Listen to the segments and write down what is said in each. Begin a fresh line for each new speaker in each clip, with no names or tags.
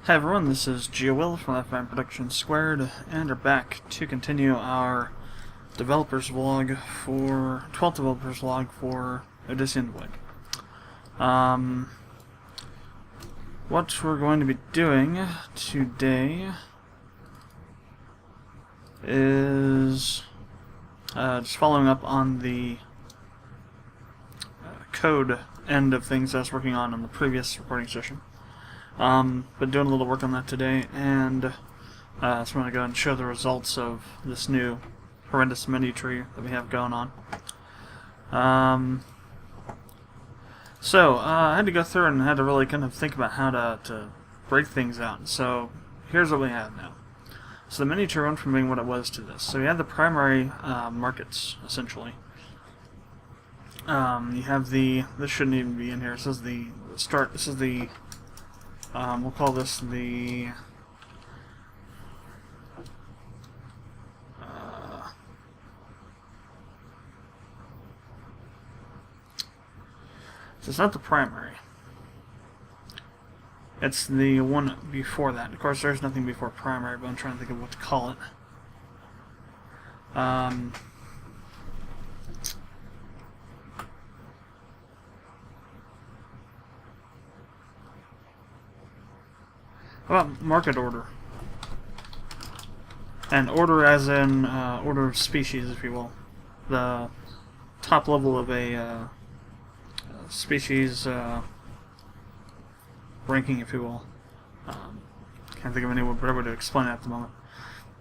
Hi everyone, this is GeoWill from F9 Productions Squared, and we're back to continue our developers vlog for 12th developers vlog for Odyssian Wig. What we're going to be doing today is just following up on the code end of things I was working on in the previous recording session. Been doing a little work on that today, and so I'm going to go and show the results of this new horrendous menu tree that we have going on. I had to go through and had to really kind of think about how to break things out. So here's what we have now. So the menu tree went from being what it was to this. So we have the primary markets, essentially. You have the, this shouldn't even be in here, this is the start, this is the we'll call this the so it's not the primary. It's the one before that. Of course, there's nothing before primary, but I'm trying to think of what to call it. How about market order? And order as in order of species, if you will. The top level of a species ranking, if you will. Can't think of any better way to explain it at the moment.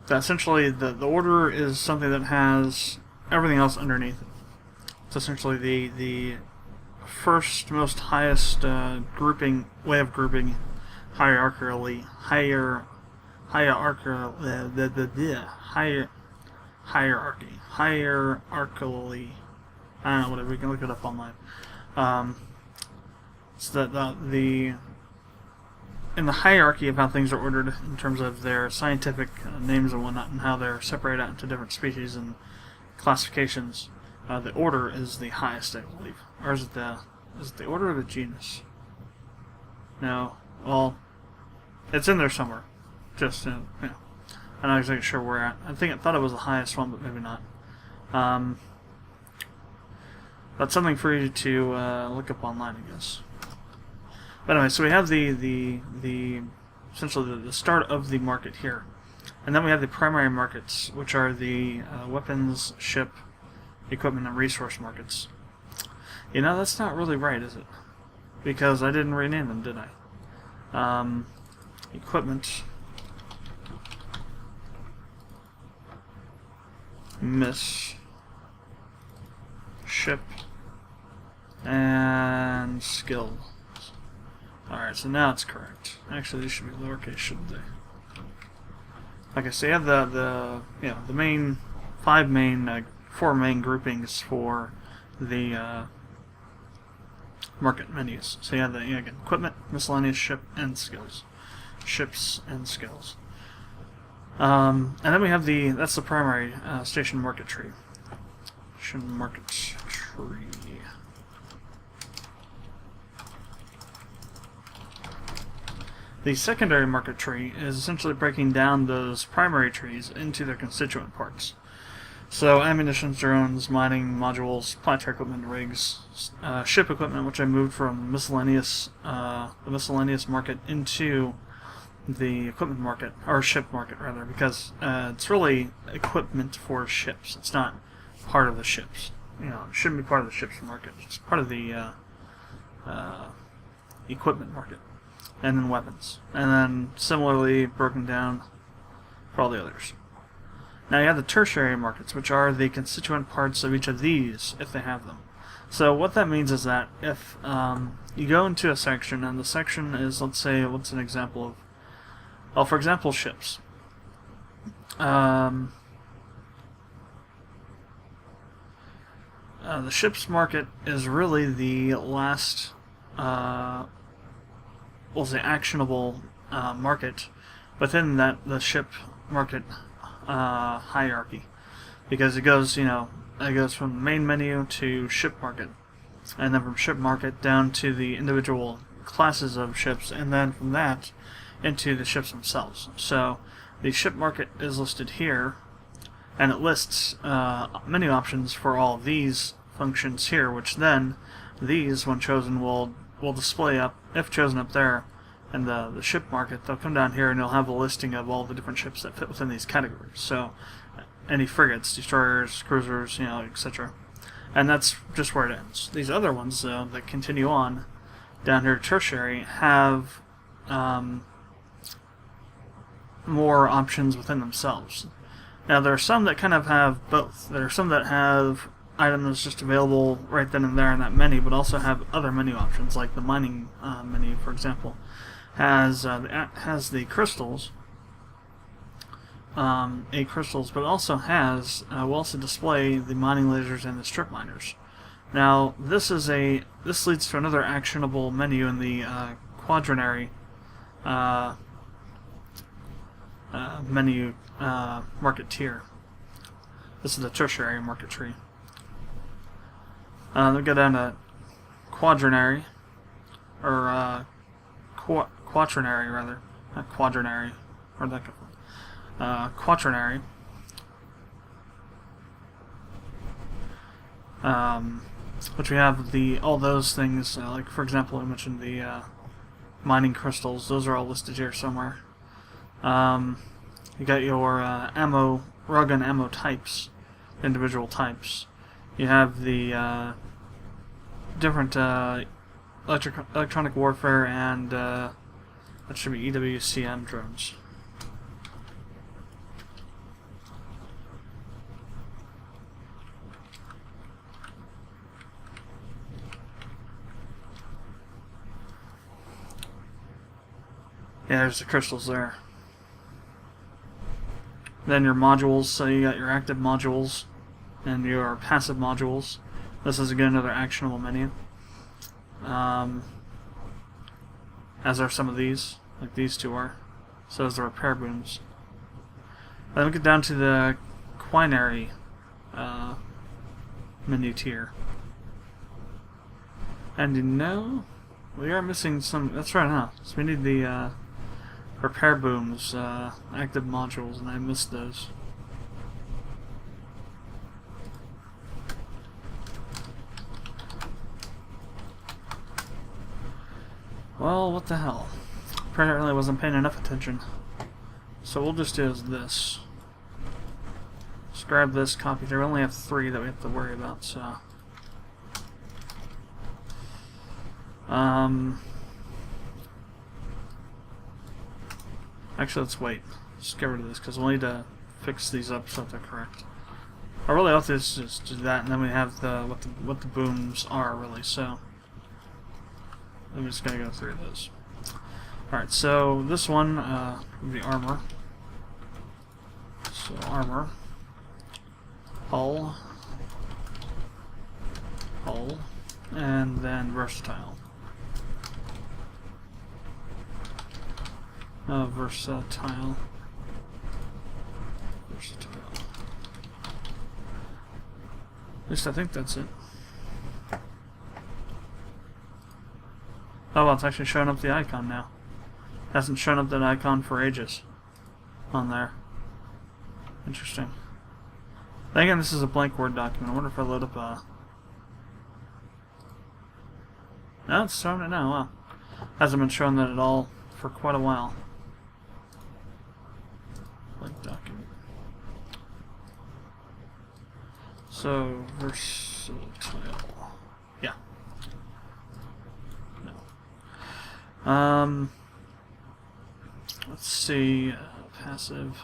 But essentially, the order is something that has everything else underneath it. It's essentially the first most highest grouping way of grouping hierarchically hierarchically. I don't know, whatever, we can look it up online. So that in the hierarchy of how things are ordered in terms of their scientific names and whatnot, and how they're separated out into different species and classifications, the order is the highest, I believe. Or is it the order or the genus? No. Well, it's in there somewhere. Just, I'm not exactly sure where at. I thought it was the highest one, but maybe not. That's something for you to look up online, I guess. But anyway, so we have the essentially the start of the market here, and then we have the primary markets, which are the weapons, ship, equipment, and resource markets. You know, that's not really right, is it? Because I didn't rename them, did I? Equipment, ship, and skill. Alright, so now it's correct. Actually, these should be lowercase, shouldn't they? Okay, so you have the main four main groupings for the market menus. So you have the again, equipment, miscellaneous, ship, and skills. Ships and skills. And then we have that's the primary station market tree. Station market tree. The secondary market tree is essentially breaking down those primary trees into their constituent parts. So ammunition, drones, mining modules, planetary equipment, rigs, ship equipment, which I moved from the miscellaneous market into the equipment market, or ship market rather, because it's really equipment for ships. It's not part of the ships. It shouldn't be part of the ships market. It's part of the equipment market. And then weapons. And then similarly broken down for all the others. Now you have the tertiary markets, which are the constituent parts of each of these, if they have them. So what that means is that if you go into a section, and the section is, let's say, what's an example of, well, for example, ships. The ships market is really the last, we'll say, actionable market within the ship market hierarchy, because it goes from the main menu to ship market, and then from ship market down to the individual classes of ships, and then from that into the ships themselves. So the ship market is listed here, and it lists menu options for all of these functions here, which then these, when chosen, will display up, if chosen up there in the ship market. They'll come down here and you'll have a listing of all the different ships that fit within these categories. So any frigates, destroyers, cruisers, etc. And that's just where it ends. These other ones, though, that continue on down here, tertiary, have more options within themselves. Now, there are some that kind of have both. There are some that have items just available right then and there in that menu, but also have other menu options, like the mining menu, for example, has the crystals, crystals, but also will also display the mining lasers and the strip miners. Now, this leads to another actionable menu in the quaternary menu market tier. This is the tertiary market tree. Then go down to quaternary, or quaternary rather, not quaternary. Where'd that go from? Quaternary. Which we have all those things, like for example I mentioned the mining crystals. Those are all listed here somewhere. You got your railgun ammo types, individual types. You have the different electronic warfare and that should be EWCM drones. Yeah, there's the crystals there. Then your modules, so you got your active modules and your passive modules. This is again another actionable menu. As are some of these, like these two are. So is the repair booms. Then we get down to the quinary menu tier. And we are missing some. That's right, huh? So we need the repair booms, active modules, and I missed those. Well, what the hell? Apparently I wasn't paying enough attention. So we'll just do this. Just grab this copy. There we only have 3 that we have to worry about, so. Actually, let's wait. Just get rid of this, because we'll need to fix these up so that they're correct. Or really, all this is just do that, and then we have what the booms are, really, so. I'm just going to go through those. Alright, so this one would be armor. So armor. Hull. And then versatile. Versatile. At least I think that's it. Oh well, it's actually showing up the icon now. Hasn't shown up that icon for ages on there. Interesting. Then again, this is a blank Word document. I wonder if I load up a... No, it's showing it now. Wow. Hasn't been showing that at all for quite a while. Blank document. So, versatile. Yeah. No. Let's see. Passive.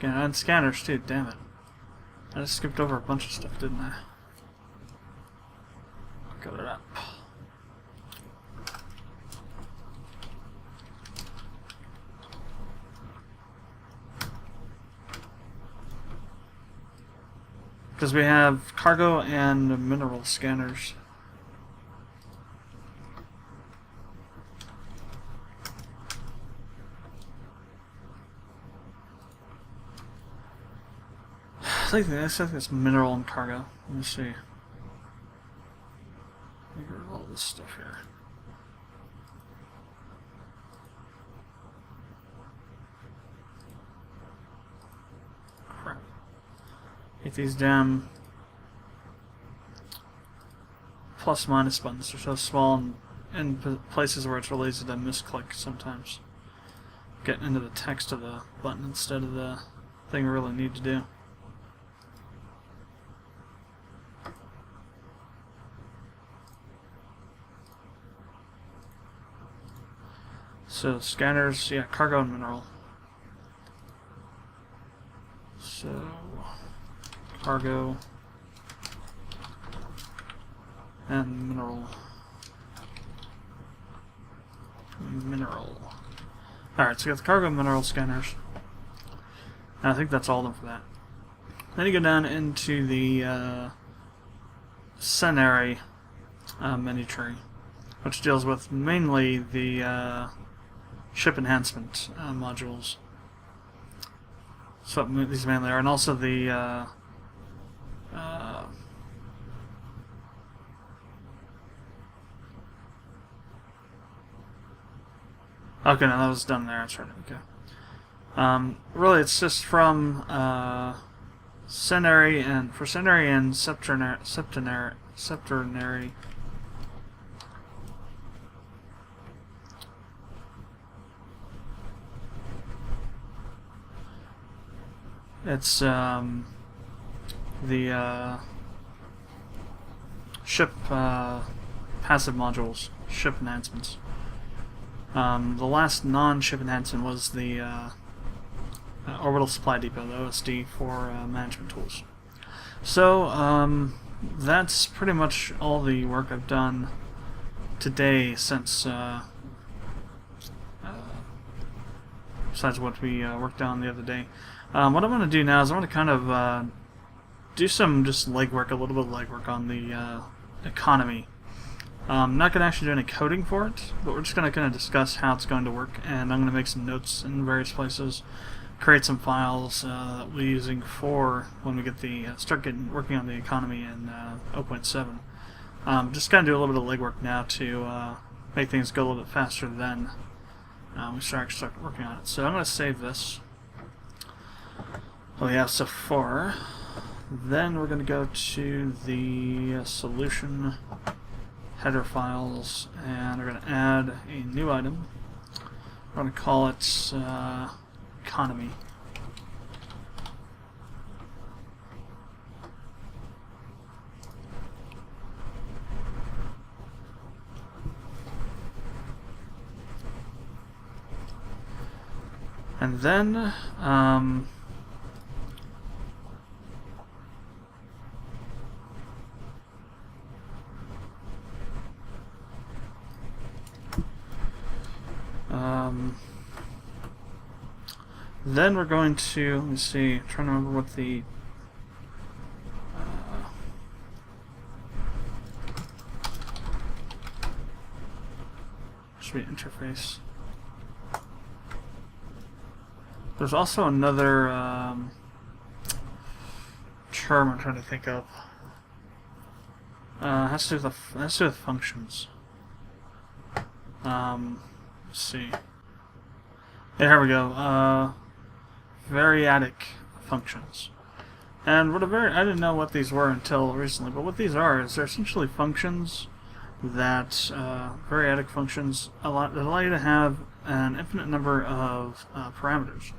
And scanners too, damn it. I just skipped over a bunch of stuff, didn't I? Got it up. Because we have cargo and mineral scanners. I think it's mineral and cargo. Let me see. Let me get rid of all this stuff here. Get these damn plus minus buttons. They're so small and in places where it's really easy to misclick sometimes. Getting into the text of the button instead of the thing we really need to do. So scanners, yeah, cargo and mineral. So cargo and mineral. Alright, so we got the cargo and mineral scanners. And I think that's all of them for that. Then you go down into the scenery menu tree, which deals with mainly the ship enhancement modules. So these mainly are, and also the okay, no, that was done there. That's right. Okay. Really, it's just from Scenary and for Scenary and Septernary. It's the ship passive modules, ship enhancements. The last non-ship enhancement was the orbital supply depot, the OSD for management tools. So that's pretty much all the work I've done today since besides what we worked on the other day. What I'm going to do now is I'm going to kind of do some just legwork, a little bit of legwork on the economy. I'm not going to actually do any coding for it, but we're just going to kind of discuss how it's going to work, and I'm going to make some notes in various places, create some files that we'll be using for when we get the start working on the economy in 0.7. Just kind of do a little bit of legwork now to make things go a little bit faster than we start working on it. So I'm going to save this. What we have so far. Then we're going to go to the solution header files, and we're going to add a new item. We're going to call it economy. And then then we're going to, let me see, I'm trying to remember what the should be interface. There's also another term I'm trying to think of. Has to do with functions. Let's see. Yeah, here we go. Variadic functions. And what I didn't know what these were until recently, but what these are is they're essentially functions that variadic functions that allow you to have an infinite number of parameters,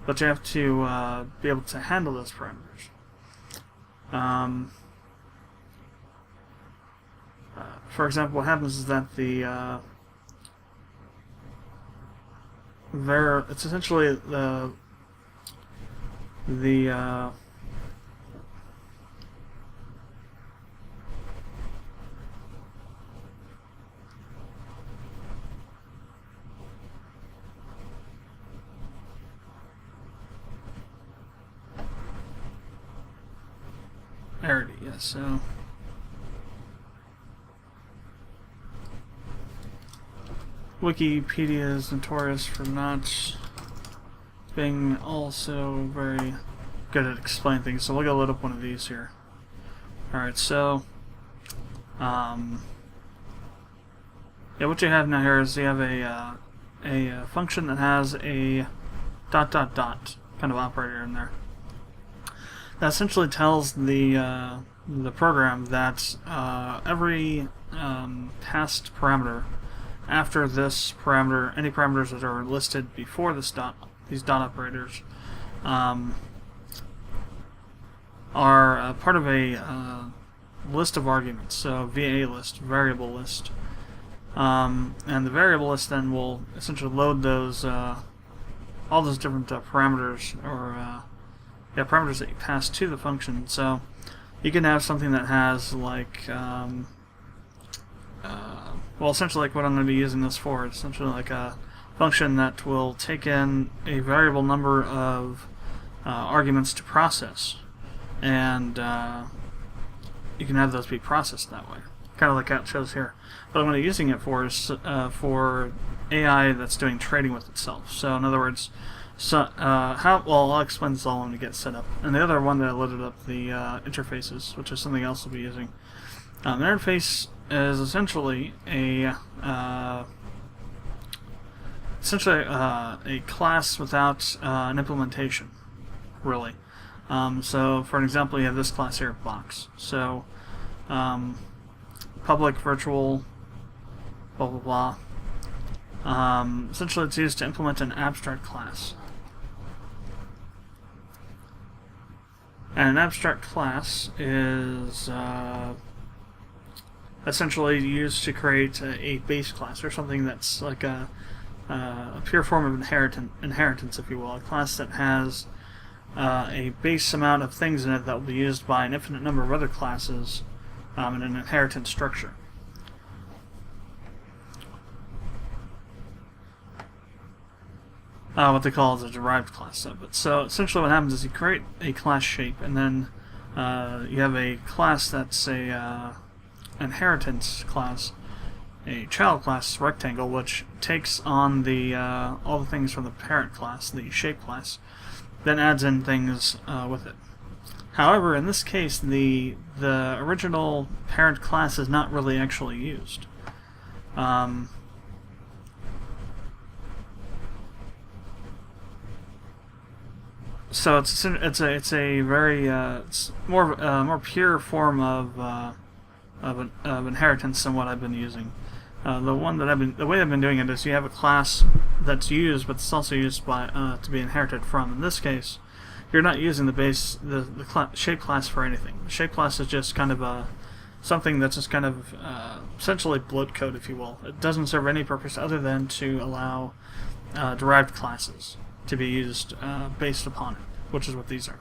but you have to be able to handle those parameters. For example, what happens is that it's essentially the arity, yes, so Wikipedia is notorious for not being also very good at explaining things, so we'll go load up one of these here. Alright, so yeah, what you have now here is you have a function that has a ... kind of operator in there. that essentially tells the program that every passed parameter after this parameter, any parameters that are listed before this these dot operators, are part of a list of arguments. So VA list, variable list, and the variable list then will essentially load those all those different parameters or parameters that you pass to the function. So you can have something that has like well, essentially like what I'm going to be using this for. It's essentially like a function that will take in a variable number of arguments to process, and you can have those be processed that way, kind of like how it shows here. But what I'm using it for is for AI that's doing trading with itself. So in other words, I'll explain this all when we get set up. And the other one that I loaded up, the interfaces, which is something else we'll be using. An interface is essentially a class without an implementation, really. So, for an example, you have this class here, box. So, public, virtual, blah blah blah. Essentially, it's used to implement an abstract class. And an abstract class is essentially used to create a base class, or something that's like a pure form of inheritance, if you will. A class that has a base amount of things in it that will be used by an infinite number of other classes in an inheritance structure. What they call is a derived class of it. So essentially what happens is you create a class shape, and then you have a class that's a inheritance class, a child class rectangle, which takes on the all the things from the parent class, the shape class, then adds in things with it. However, in this case, the original parent class is not really actually used. So it's a very it's more pure form of inheritance than what I've been using. The way I've been doing it is you have a class that's used, but it's also used by to be inherited from. In this case, you're not using the shape class for anything. The shape class is just kind of something that's just kind of essentially bloat code, if you will. It doesn't serve any purpose other than to allow derived classes to be used based upon it, which is what these are.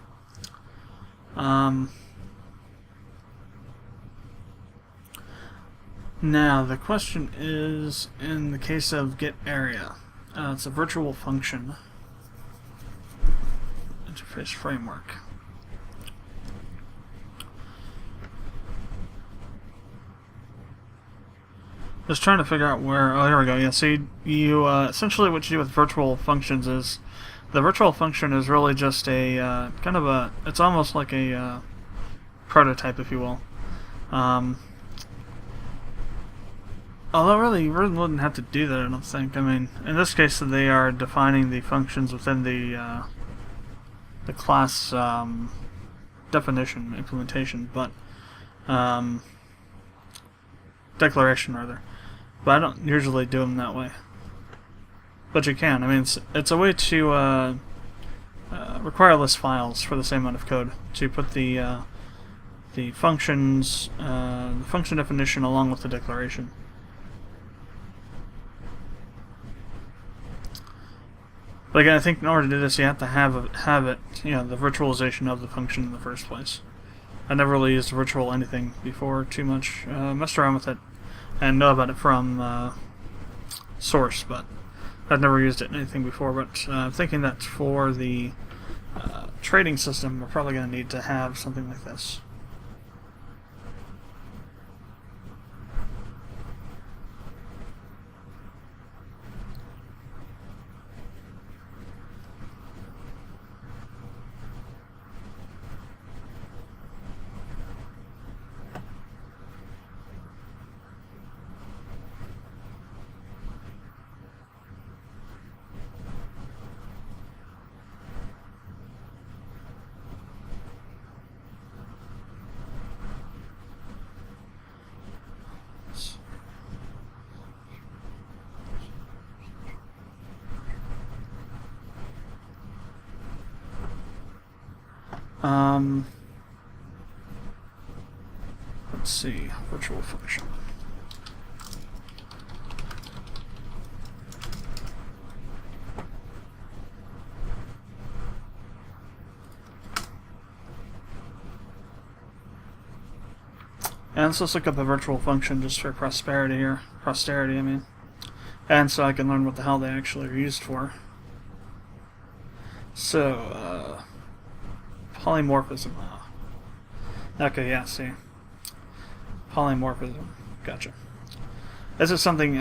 Now, the question is, in the case of getArea, it's a virtual function interface framework. Just trying to figure out where. Oh, here we go. Yeah. So you essentially what you do with virtual functions is the virtual function is really just a kind of a. It's almost like a prototype, if you will. Although really, you really wouldn't have to do that, I don't think. I mean, in this case, they are defining the functions within the class definition implementation, but declaration rather. But I don't usually do them that way. But you can. I mean, it's a way to require less files for the same amount of code to put the functions, the function definition along with the declaration. But again, I think in order to do this, you have to have it, the virtualization of the function in the first place. I never really used virtual anything before too much. Messed around with it and know about it from source, but I've never used it in anything before. But I'm thinking that for the trading system, we're probably going to need to have something like this. Let's see, virtual function. And so let's look up a virtual function just for posterity here. Posterity, I mean. And so I can learn what the hell they actually are used for. So, polymorphism. Okay, yeah, see. Polymorphism. Gotcha. This is something,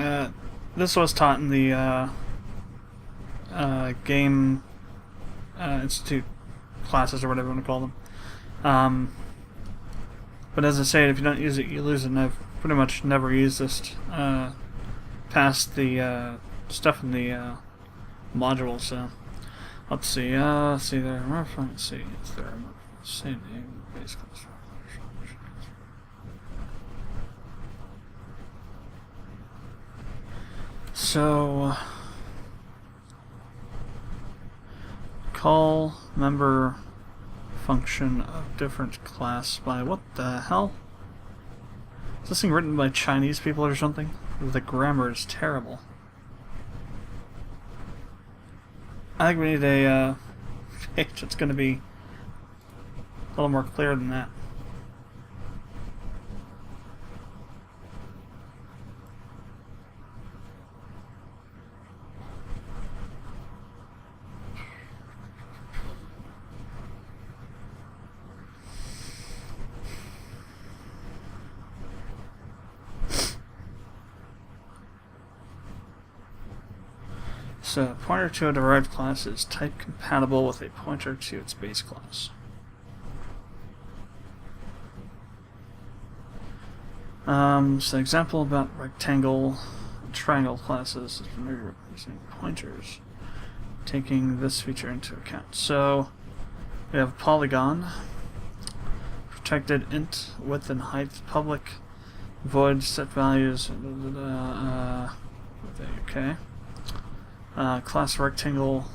this was taught in the Game Institute classes, or whatever you want to call them. But as I say, if you don't use it, you lose it, and I've pretty much never used this past the stuff in the module, so let's see. Let's see there. Let's see. Is there a same name? Base class. So call member function of different class by what the hell? Is this thing written by Chinese people or something? The grammar is terrible. I think we need a page that's going to be a little more clear than that. So, a pointer to a derived class is type compatible with a pointer to its base class. So, example about rectangle, triangle classes is familiar using pointers, taking this feature into account. So, we have polygon, protected int width and height, public, void set values, okay. Class rectangle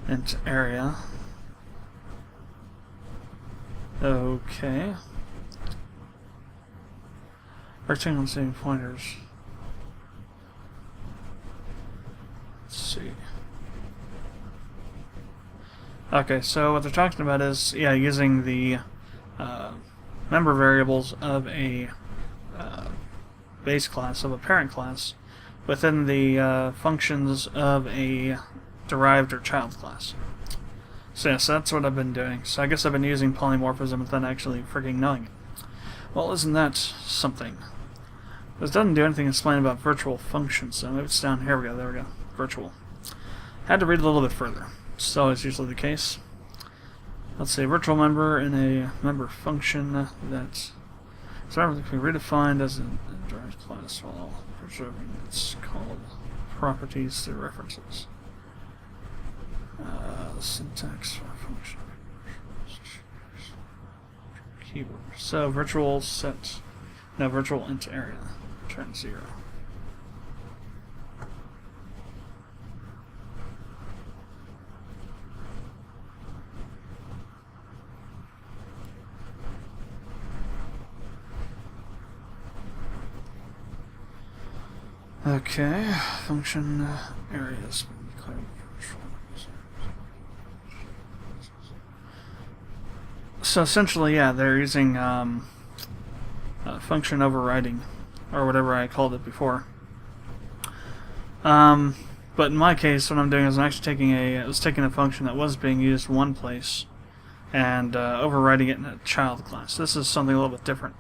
int area. Okay. Rectangle and saving pointers. Let's see. Okay, so what they're talking about is, yeah, using the member variables of a base class, of a parent class, within the functions of a derived or child class. So yes, that's what I've been doing. So I guess I've been using polymorphism without actually freaking knowing it. Well, isn't that something? This doesn't do anything to explain about virtual functions, so maybe it's down here. There we go. Virtual. Had to read a little bit further. So it's usually the case. Let's say virtual member in a member function that so member can be redefined as a derived class while preserving its called properties through references. Syntax for function. Keyword. So virtual set. No, virtual int area. Return 0. Okay, function areas. So essentially, yeah, they're using function overriding, or whatever I called it before. But in my case, what I'm doing is I'm actually taking a function that was being used one place and overriding it in a child class. This is something a little bit different.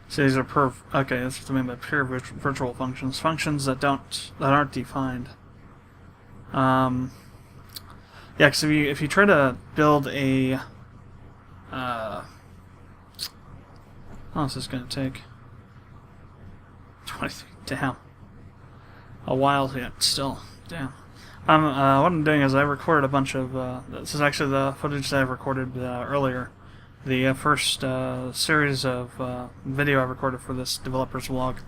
So these are okay, that's what I mean by pure virtual functions. Functions that aren't defined. Yeah, because if you try to build a how long is this going to take? 23. Damn. a while yet. Still, damn. What I'm doing is I recorded a bunch of. This is actually the footage that I recorded earlier. The first series of video I recorded for this developer's vlog.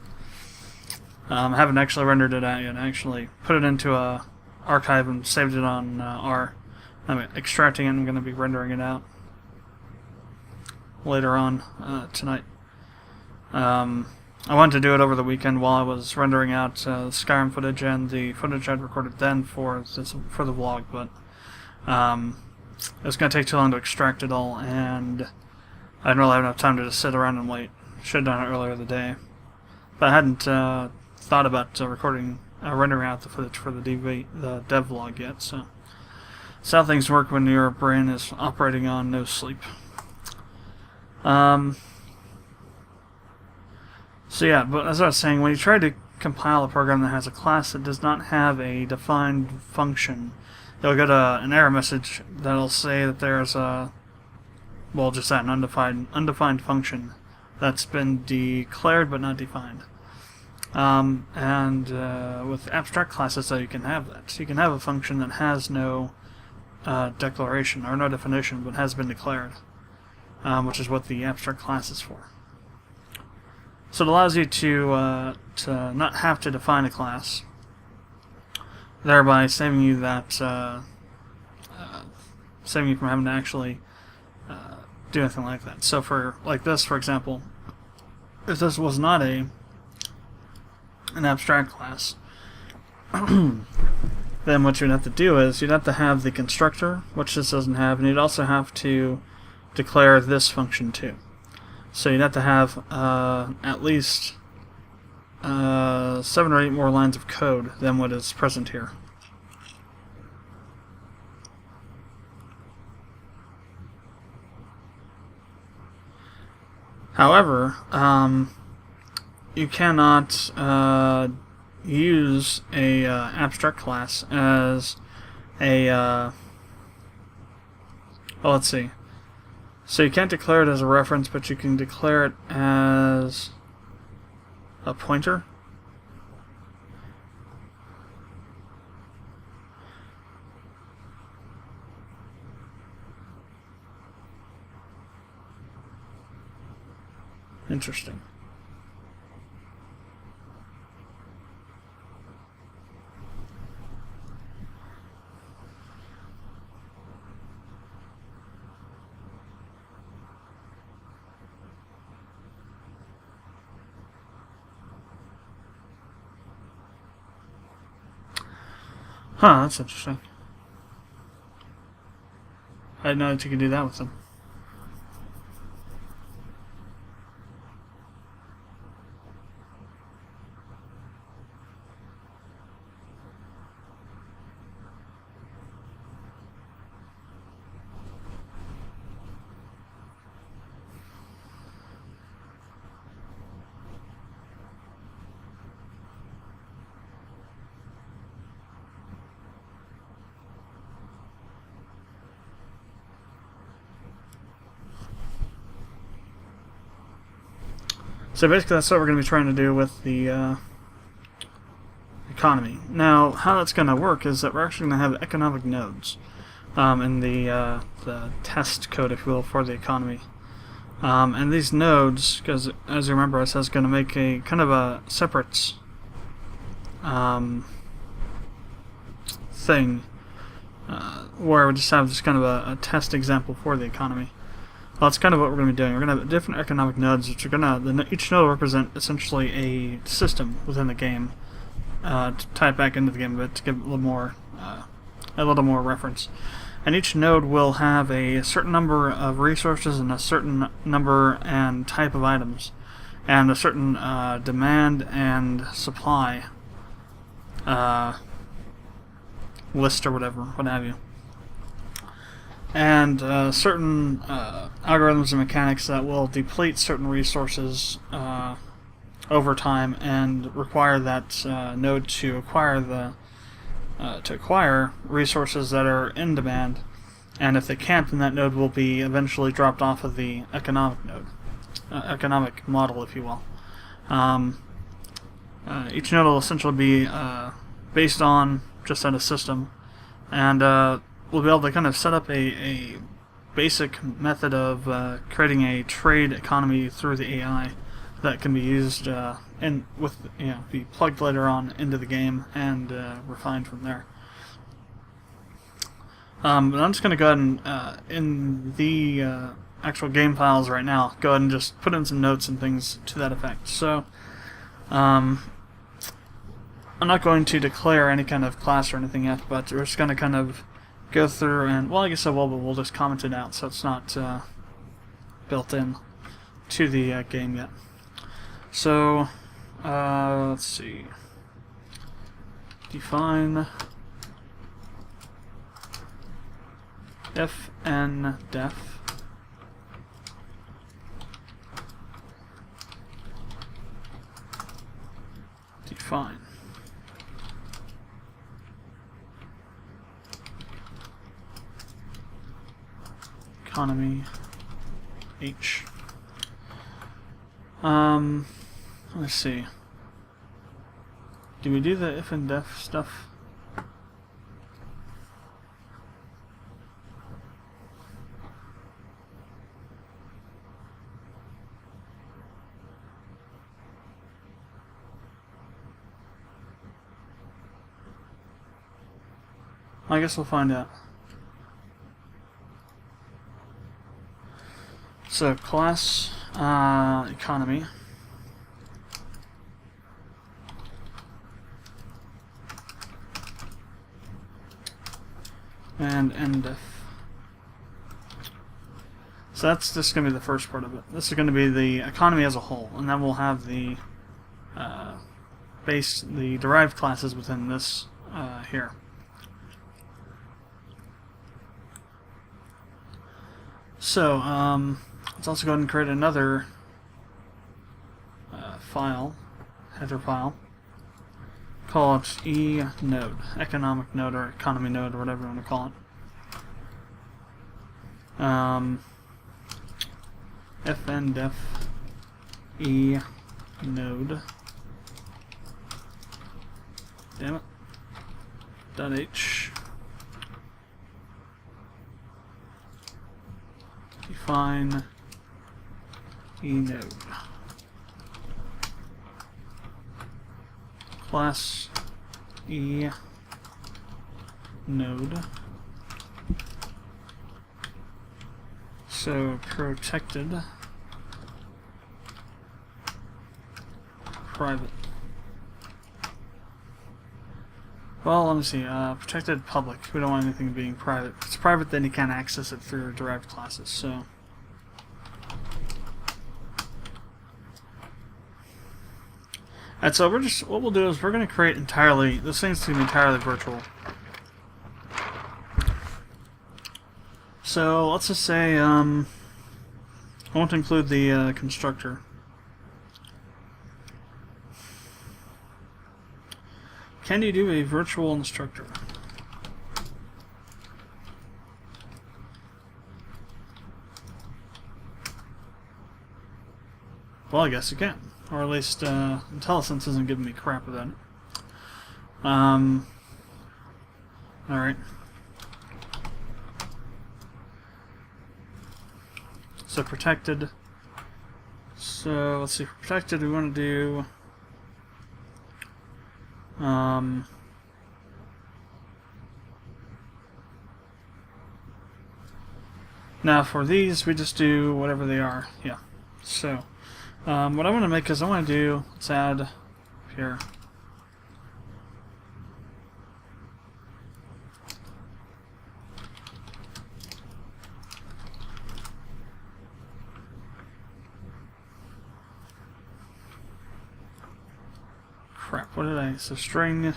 I haven't actually rendered it out yet. I actually put it into a archive and saved it on R. I'm extracting it and I'm going to be rendering it out later on tonight. I wanted to do it over the weekend while I was rendering out Skyrim footage and the footage I'd recorded then for the vlog, but it was going to take too long to extract it all, and I didn't really have enough time to just sit around and wait. Should have done it earlier in the day. But I hadn't thought about rendering out the footage for the dev vlog yet, so it's how things work when your brain is operating on no sleep. So yeah, but as I was saying, when you try to compile a program that has a class that does not have a defined function, you'll get an error message that'll say that there's an undefined function that's been declared but not defined. With abstract classes, though, you can have that. So you can have a function that has no declaration or no definition, but has been declared, which is what the abstract class is for. So it allows you to not have to define a class, thereby saving you saving you from having to actually do anything like that. So for this, for example, if this was not an abstract class, then what you'd have to do is you'd have to have the constructor, which this doesn't have, and you'd also have to declare this function too. So you'd have to have at least 7 or 8 more lines of code than what is present here. However, you cannot use a abstract class as a well, let's see. So you can't declare it as a reference, but you can declare it as a pointer. Interesting. Huh, that's interesting. I didn't know that you could do that with them. So basically that's what we're going to be trying to do with the economy. Now, how that's going to work is that we're actually going to have economic nodes in the test code, if you will, for the economy. And these nodes, because as you remember, it says going to make a kind of a separate thing where we just have this kind of a test example for the economy. Well, that's kind of what we're going to be doing. We're going to have different economic nodes, which are going to each node will represent essentially a system within the game. To tie it back into the game a bit to give it a little more reference. And each node will have a certain number of resources and a certain number and type of items, and a certain demand and supply list or whatever, what have you. And certain algorithms and mechanics that will deplete certain resources over time and require that node to acquire resources that are in demand. And if they can't, then that node will be eventually dropped off of the economic node, economic model, if you will. Each node will essentially be based on just a system, and we'll be able to kind of set up a basic method of creating a trade economy through the AI that can be used and with be plugged later on into the game and refined from there. But I'm just going to go ahead and in the actual game files right now, go ahead and just put in some notes and things to that effect. So I'm not going to declare any kind of class or anything yet, but we're just going to kind of go through and, well, I guess I will, but we'll just comment it out so it's not built in to the game yet. So let's see. Define fndef define economy h. Let's see. Do we do the if and def stuff? I guess we'll find out. So class economy and ndef. So that's just going to be the first part of it. This is going to be the economy as a whole, and then we'll have the the derived classes within this here. So let's also go ahead and create another file, header file, call it e-node, economic node or economy node or whatever you want to call it. Fndef e-node, damn it, .h, define e-node, class e-node, so protected private. Well, let me see. Protected public. We don't want anything being private. If it's private, then you can't access it through derived classes. So, and so what we'll do is we're going to create entirely. This thing's going to be entirely virtual. So let's just say I won't include the constructor. Can you do a virtual instructor? Well, I guess you can. Or at least IntelliSense isn't giving me crap about it. Alright. So protected. So let's see, for protected we want to do now for these we just do whatever they are. Yeah. So what I want to make is I want to do, let's add here crap, what did I, so string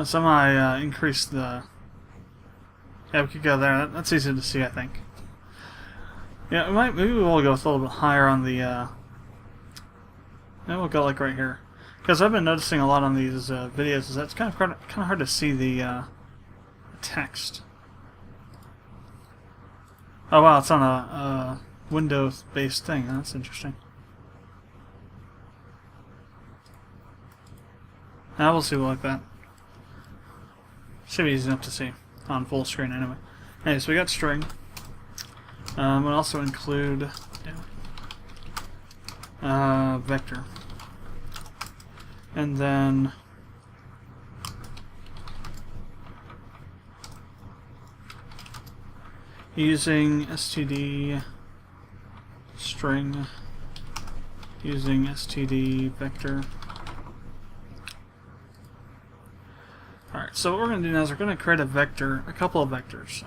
somehow I increased the, yeah, we could go there, that's easy to see I think. Yeah, maybe we'll go with a little bit higher on the maybe we'll go like right here, because I've been noticing a lot on these videos is that it's kind of hard to see the text. Oh wow, it's on a Windows-based thing. That's interesting. Now we'll see like that. Should be easy enough to see on full screen anyway. Anyway, so we got string. We'll also include vector. And then using std string, using std vector. Alright, so what we're going to do now is we're going to create a vector, a couple of vectors.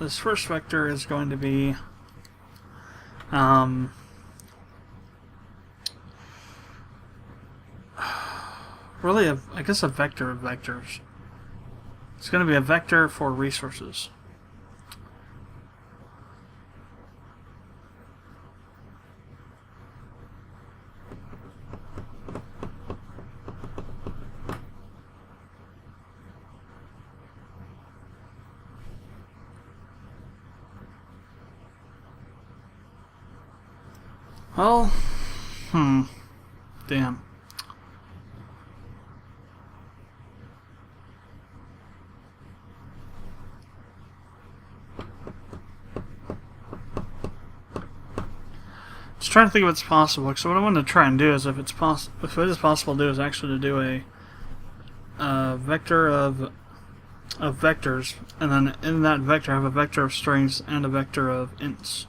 This first vector is going to be really, I guess a vector of vectors. It's going to be a vector for resources. Well, damn. Just trying to think if it's possible. So what I want to try and do is, if it is possible to do, is actually to do a vector of vectors, and then in that vector have a vector of strings and a vector of ints.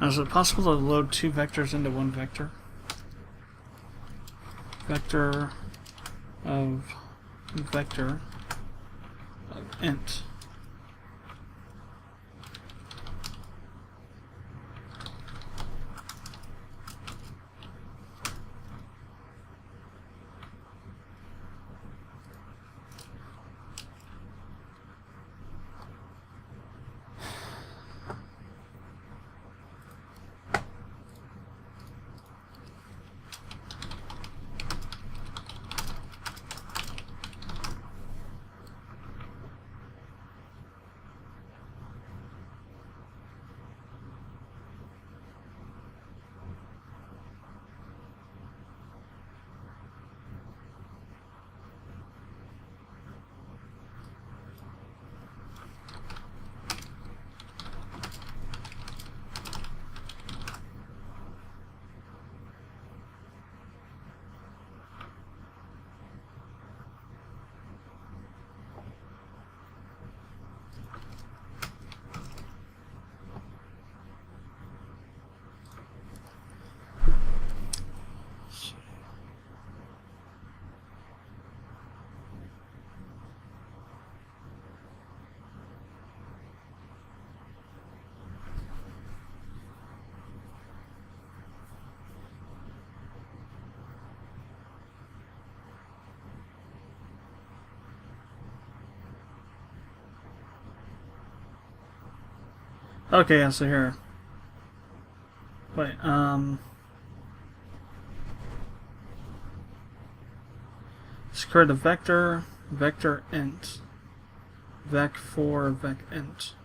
Now, is it possible to load two vectors into one vector? Vector of int. Okay, yeah, so here. Wait, let's create a vector int. Vec for vec int.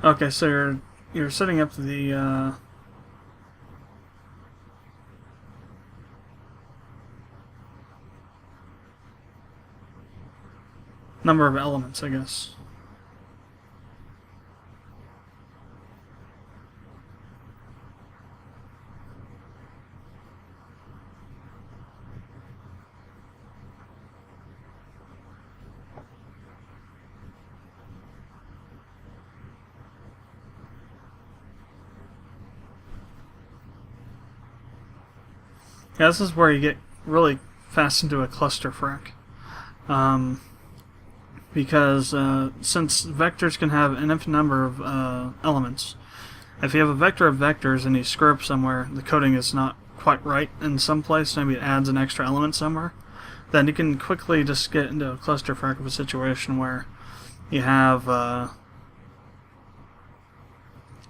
Okay, so you're setting up the number of elements, I guess. Yeah, this is where you get really fast into a cluster frac. Because since vectors can have an infinite number of elements, If you have a vector of vectors and you screw up somewhere, the coding is not quite right in some place, maybe it adds an extra element somewhere, then you can quickly just get into a clusterfuck of a situation where you have a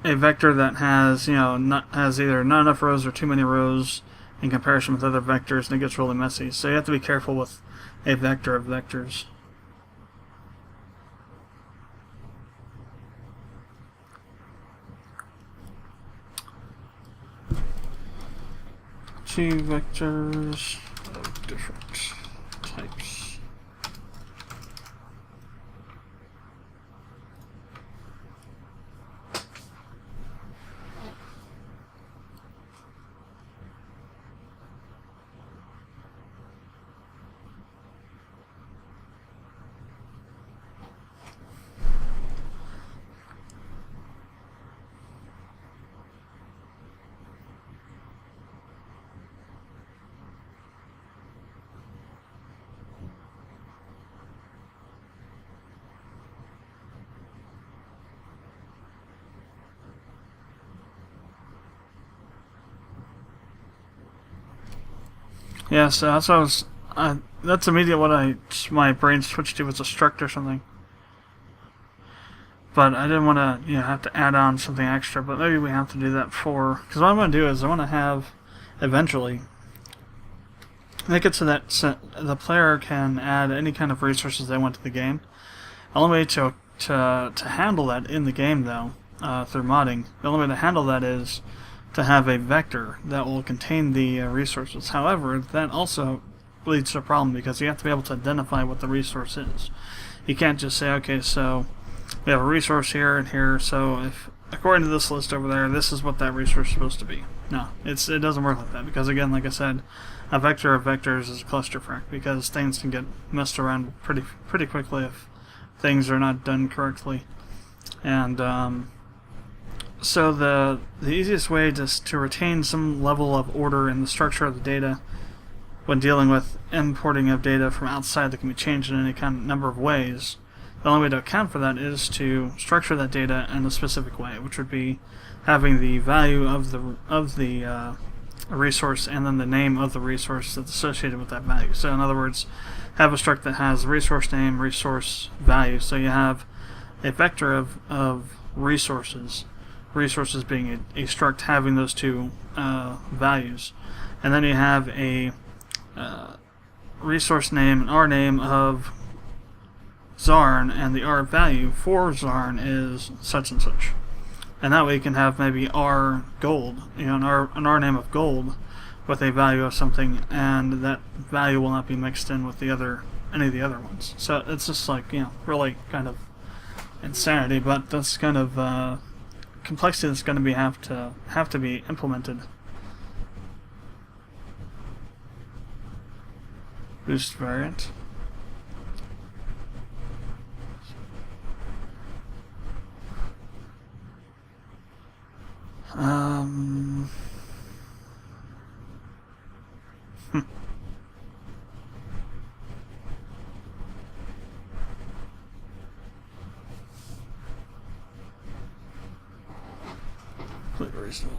vector that has, has either not enough rows or too many rows in comparison with other vectors, and it gets really messy. So you have to be careful with a vector of vectors. Two vectors of different types. Yeah, so that's what I was. That's immediately what my brain switched to was a struct or something. But I didn't want to, have to add on something extra. But maybe we have to do that because what I'm going to do is I want to have eventually make it so that the player can add any kind of resources they want to the game. The only way to handle that in the game, though, through modding, the only way to handle that is to have a vector that will contain the resources. However, that also leads to a problem because you have to be able to identify what the resource is. You can't just say, okay, so we have a resource here and here, so if according to this list over there, this is what that resource is supposed to be. No, it doesn't work like that because, again, like I said, a vector of vectors is a clusterfuck because things can get messed around pretty quickly if things are not done correctly. And so the easiest way to retain some level of order in the structure of the data when dealing with importing of data from outside that can be changed in any kind of number of ways, the only way to account for that is to structure that data in a specific way, which would be having the value of the resource and then the name of the resource that's associated with that value. So in other words, have a struct that has resource name, resource value. So you have a vector of resources being a struct having those two values. And then you have a resource name and R name of Zarn, and the R value for Zarn is such and such. And that way you can have maybe R gold, an R name of gold with a value of something, and that value will not be mixed in with any of the other ones. So it's just like, really kind of insanity, but that's kind of complexity that's going to have to be implemented. Boost variant. Complete reasonable.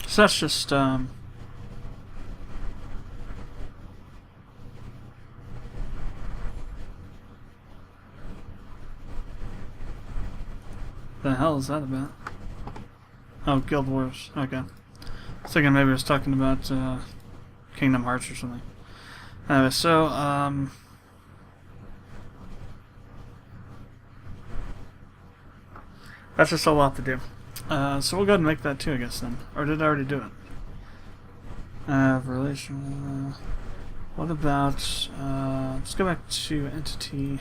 So that's just The hell is that about? Oh, Guild Wars. Okay. I was thinking maybe I was talking about Kingdom Hearts or something. Anyway, so that's just a lot to do. So we'll go ahead and make that too, I guess then. Or did I already do it? Relation. What about? Let's go back to entity.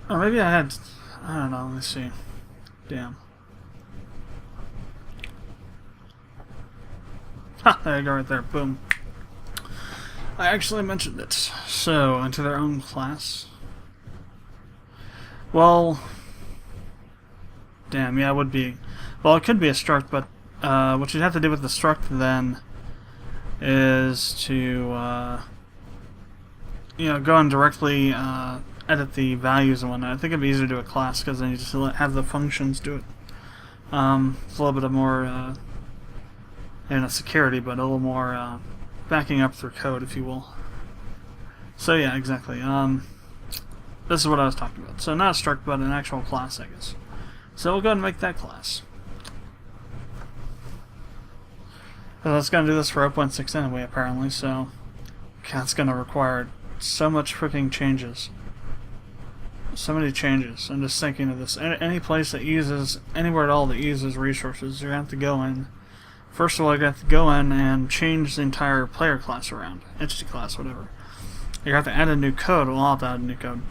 Oh, maybe I had. I don't know. Let me see. Damn. Ha! There you go, right there. Boom. I actually mentioned it. So, into their own class. Well. Damn, yeah, it would be. Well, it could be a struct, but what you'd have to do with the struct then is to, you know, go and directly edit the values and whatnot. I think it'd be easier to do a class because then you just have the functions do it. It's a little bit of more, not security, but a little more backing up through code, if you will. So yeah, exactly. This is what I was talking about. So not a struct, but an actual class, I guess. So we'll go ahead and make that class. So that's going to do this for 0.6 anyway, apparently, so that's going to require so much freaking changes. So many changes. I'm just thinking of this. Any place that uses, anywhere at all that uses resources, you have to go in. First of all, you have to go in and change the entire player class around. Entity class, whatever. You have to add a new code, well, I'll have to add a new code,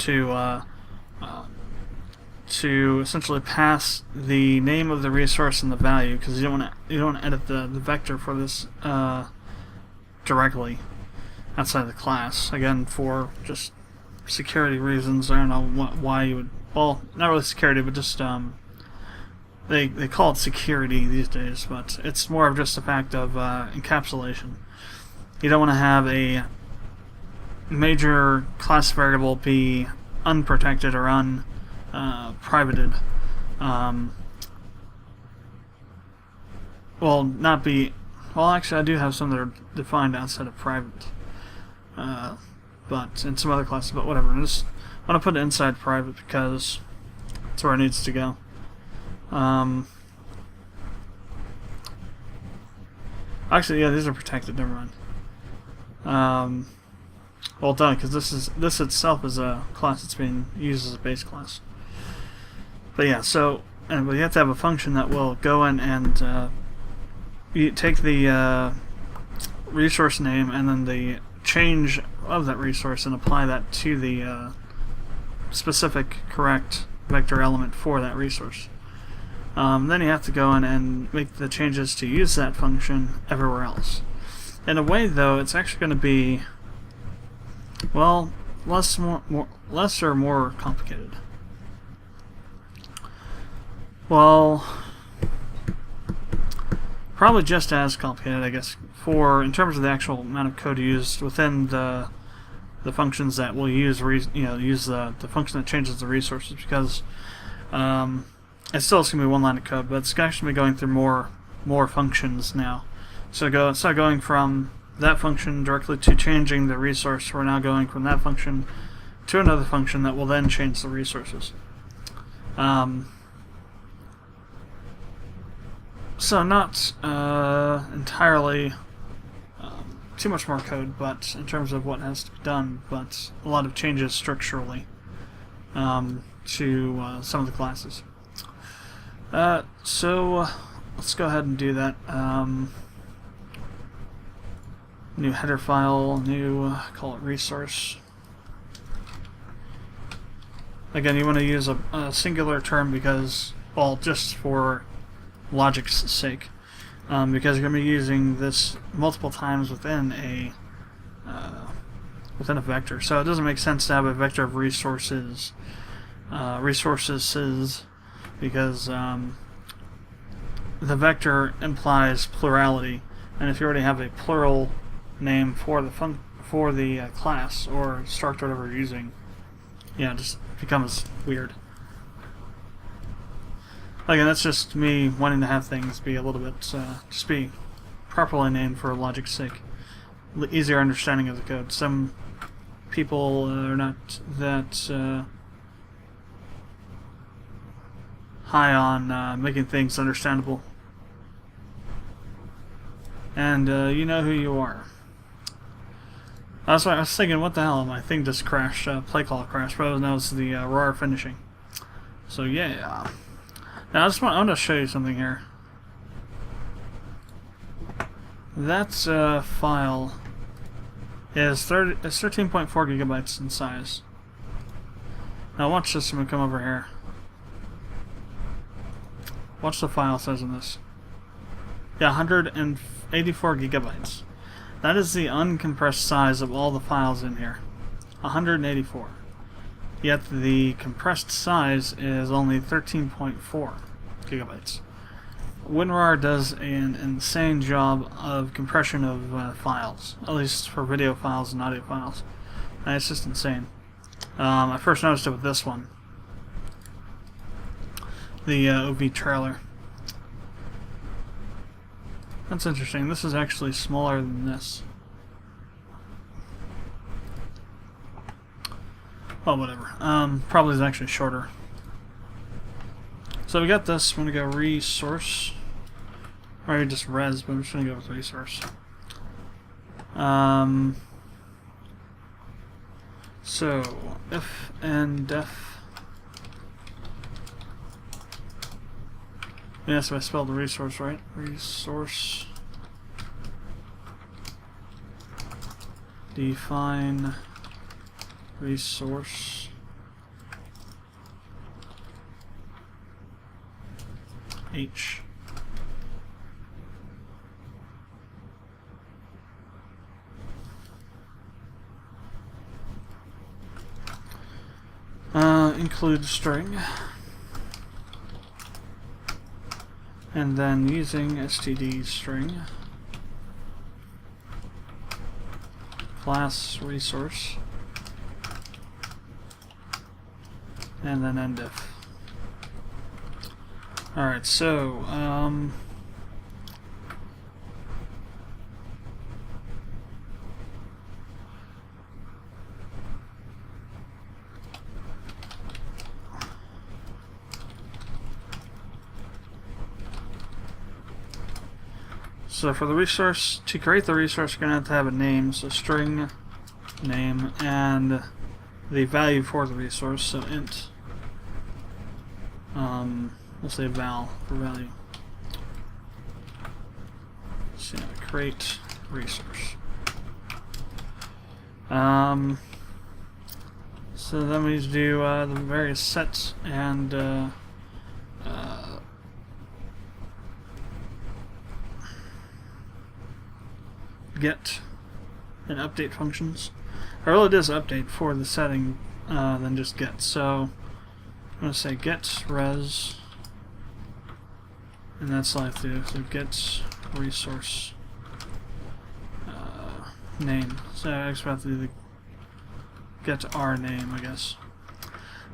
to essentially pass the name of the resource and the value, because you don't want to edit the vector for this directly outside of the class. Again, for just security reasons. I don't know why you would. Well, not really security, but just they call it security these days, but it's more of just the fact of encapsulation. You don't want to have a major class variable be unprotected or privated. Well, not be. Well, actually, I do have some that are defined outside of private, but in some other classes. But whatever. I just want to put it inside private because that's where it needs to go. Actually, yeah, these are protected. Never mind. Well done, because this itself is a class that's being used as a base class. But yeah, so but you have to have a function that will go in and you take the resource name and then the change of that resource and apply that to the specific correct vector element for that resource. Then you have to go in and make the changes to use that function everywhere else. In a way, though, it's actually going to be, well, less or more complicated. Well, probably just as complicated, I guess, in terms of the actual amount of code used within the functions that will use the function that changes the resources, because it's still going to be one line of code, but it's actually going through more functions now. So instead of going from that function directly to changing the resource, we're now going from that function to another function that will then change the resources. So not entirely too much more code, but in terms of what has to be done, but a lot of changes structurally to some of the classes. So let's go ahead and do that. New header file, call it resource. Again, you want to use a singular term because, well, just for logic's sake, because you're going to be using this multiple times within a vector. So it doesn't make sense to have a vector of resources, because the vector implies plurality, and if you already have a plural name for the class or struct, whatever you're using, yeah, it just becomes weird. Again, that's just me wanting to have things be a little bit, just be properly named for logic's sake. Easier understanding of the code. Some people are not that high on making things understandable. And you know who you are. That's why I was thinking, what the hell? My thing just crashed. Play call crashed, but that was the RAR finishing. So yeah. Now I want to show you something here. That file is 13.4 gigabytes in size. Now watch this. I'm gonna come over here. Watch the file says in this. Yeah, 184 gigabytes. That is the uncompressed size of all the files in here. 184. Yet the compressed size is only 13.4 gigabytes. WinRAR does an insane job of compression of files, at least for video files and audio files. And it's just insane. I first noticed it with this one, the OV trailer. That's interesting. This is actually smaller than this. Well, whatever. Probably is actually shorter. So we got this. I'm gonna go resource, or just res, but I'm just gonna go with resource. So if and def. Yes, I spelled the resource right. Resource. Define resource. H. Include string. And then using std string class resource and then endif. Alright, so so for the resource, to create the resource, you're going to have a name, so string name, and the value for the resource, so int, we'll say val for value. So create resource. So then we need to do the various sets and get and update functions. Or really it is update for the setting than just get. So I'm going to say get res, and that's all I have to do. So get resource name. So I expect to do the get our name, I guess.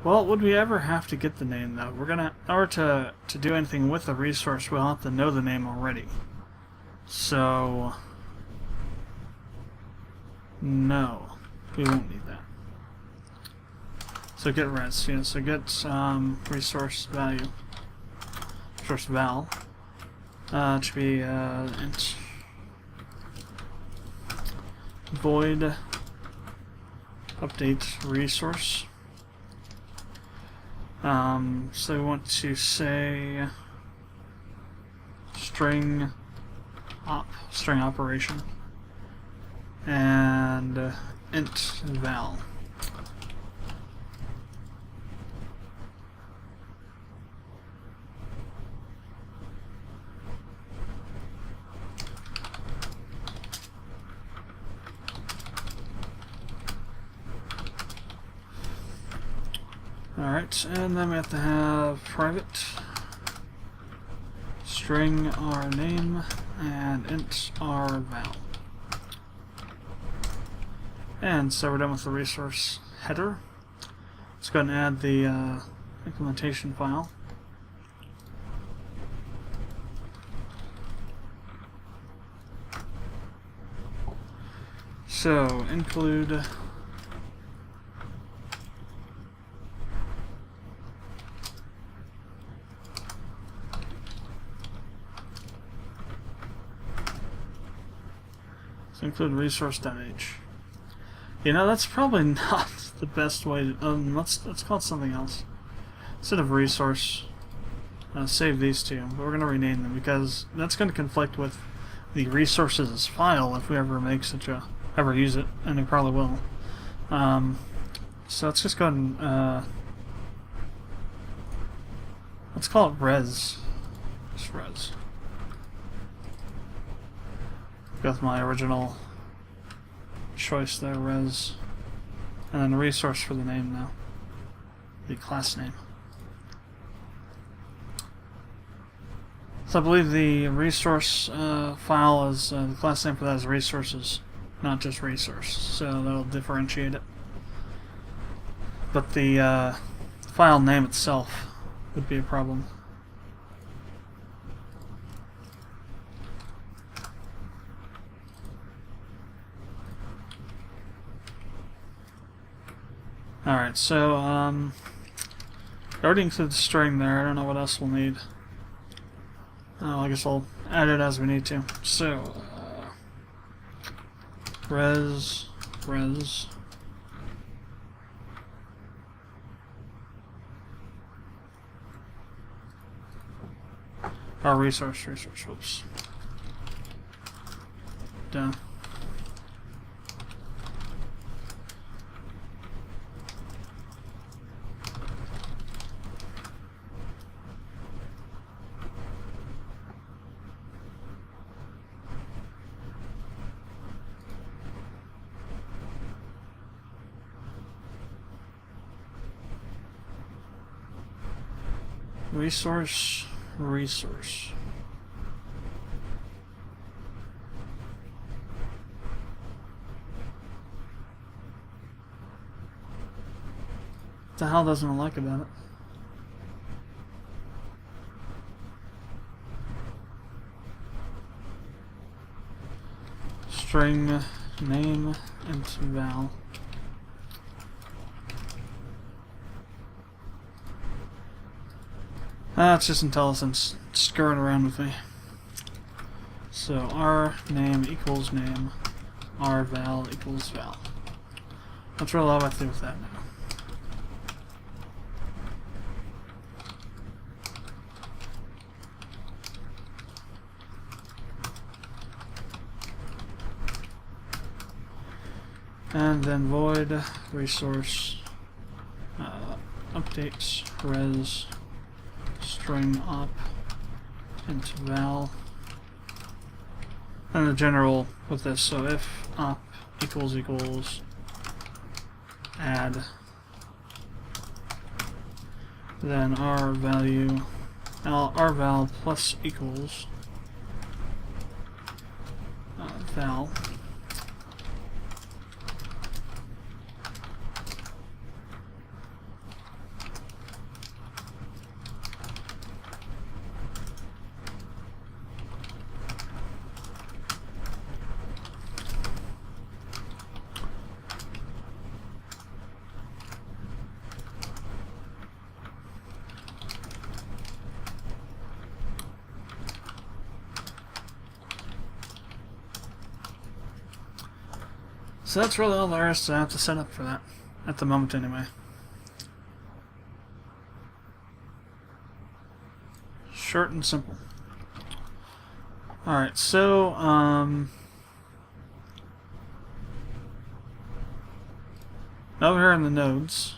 Well, would we ever have to get the name though? We're gonna, in order to do anything with the resource, we'll have to know the name already. So no, we won't need that. So get res, yeah, so get resource value, resource val, to be int void update resource. So we want to say string operation and int val. Alright, and then we have to have private string our name and int our val. And so we're done with the resource header. Let's go ahead and add the implementation file. So include So include resource.h. You know, that's probably not the best way to... let's call it something else. Instead of resource, save these two. But we're going to rename them because that's going to conflict with the resources file if we ever make such a... ever use it, and we probably will. So let's just go ahead and... let's call it res. Just res. Go with my original choice there, res. And then the resource for the name now. The class name. So I believe the resource file is, the class name for that is resources, not just resource. So that'll differentiate it. But the file name itself would be a problem. Alright, so already included the string there. I don't know what else we'll need. Oh, I guess I'll add it as we need to. So res our resource, whoops. Done. Resource. What the hell doesn't I like about it? String name and val. It's just IntelliSense screwing around with me. So our name equals name, our val equals val. That's really all I have to do with that now. And then void resource updates res string op into val, and the general with this. So if op equals add, then our value our val plus equals val. So that's really all there is to have to set up for that, at the moment anyway. Short and simple. Alright, so, over here in the nodes,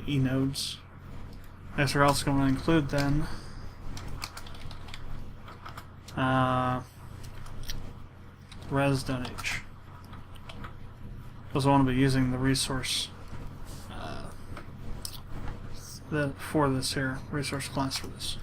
e-nodes, I guess we're also going to include then, res.h, because I want to be using the resource for this here, resource class for this.